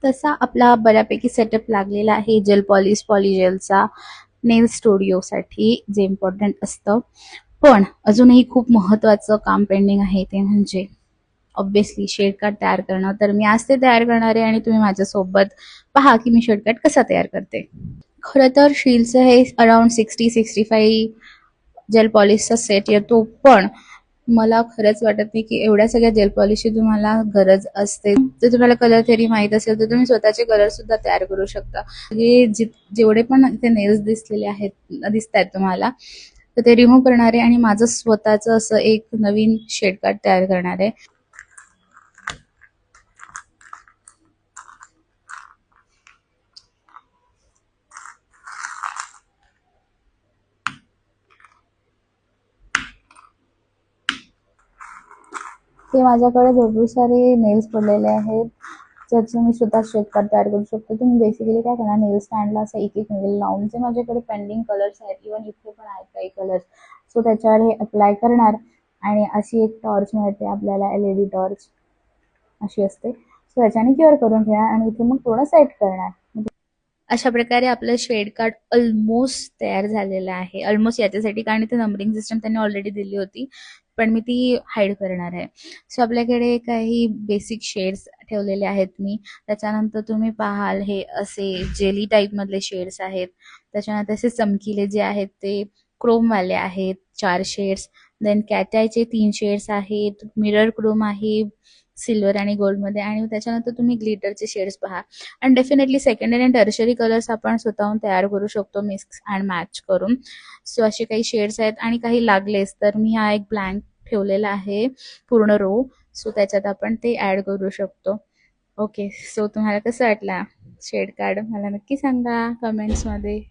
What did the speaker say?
तसा आपला बऱ्यापैकी सेटअप लागलेला आहे जेल पॉलिश पॉलिजेलचा नेल स्टुडिओसाठी जे इम्पॉर्टंट असतं. पण अजूनही खूप महत्त्वाचं काम पेंडिंग आहे ते म्हणजे ऑब्व्हियसली शेड कार्ड तयार करणं. तर मी आज ते तयार करणार आहे आणि तुम्ही माझ्यासोबत पहा की मी शेड कार्ड कसा तयार करते. खरं तर शीलचं हे अराउंड 60-65 जेल पॉलिशचा सेट येतो, पण मला खरंच वाटत नाही की एवढ्या सगळ्या जेल पॉलिशची तुम्हाला गरज असते. जर तुम्हाला कलर थेरी माहीत असेल तर तुम्ही स्वतःचे कलर सुद्धा तयार करू शकता. हे जेवढे पण इथे नेल्स दिसलेले आहेत दिसत आहेत तुम्हाला, तर ते रिमूव्ह करणार आहे आणि माझं स्वतःचं असं एक नवीन शेड कार्ड तयार करणार आहे. हे माझ्याकडे भरपूर सारे नेल्स पडलेले आहेत ज्याचं मी स्वतः शेड कार्ड तयार करू शकतो. तुम्ही बेसिकली काय करणार, नेल स्टँडला असं एक एक नेल लावून जे माझ्याकडे पेंडिंग कलर्स आहेत, इव्हन इथे पण आहेत काही कलर्स, सो त्याच्यावर हे अप्लाय करणार आणि अशी एक टॉर्च मिळते आपल्याला, LED टॉर्च अशी असते, सो याच्याने क्युअर करून घेणार आणि इथे मग थोडं सेट करणार. अशा प्रकारे आपलं शेड कार्ड ऑलमोस्ट तयार झालेलं आहे. ऑलमोस्ट याच्यासाठी कारण इथे नंबरिंग सिस्टम त्यांनी ऑलरेडी दिली होती, पण मी ती हाईड करणार आहे. सो आपल्याकडे काही बेसिक शेड्स ठेवलेले आहेत मी. त्याच्यानंतर तुम्ही पाहाल हे असे जेली टाईपमधले शेड्स आहेत. त्याच्यानंतर असे चमकीले जे आहेत ते क्रोमवाले आहेत 4 शेड्स. देन कॅटायचे 3 शेड्स आहेत. मिरर क्रोम आहे सिल्वर आणि गोल्डमध्ये. आणि त्याच्यानंतर तुम्ही ग्लिटरचे शेड्स पहा. आणि डेफिनेटली सेकंडरी आणि टर्शरी कलर्स आपण स्वतःहून तयार करू शकतो मिक्स अँड मॅच करून. सो असे काही शेड्स आहेत आणि काही लागलेच तर मी हा एक ब्लँक ठेवलेला आहे पूर्ण रो, सो त्याच्यात आपण ते ॲड करू शकतो. ओके, सो तुम्हाला कसं वाटला शेड कार्ड मला नक्की सांगा कमेंट्समध्ये.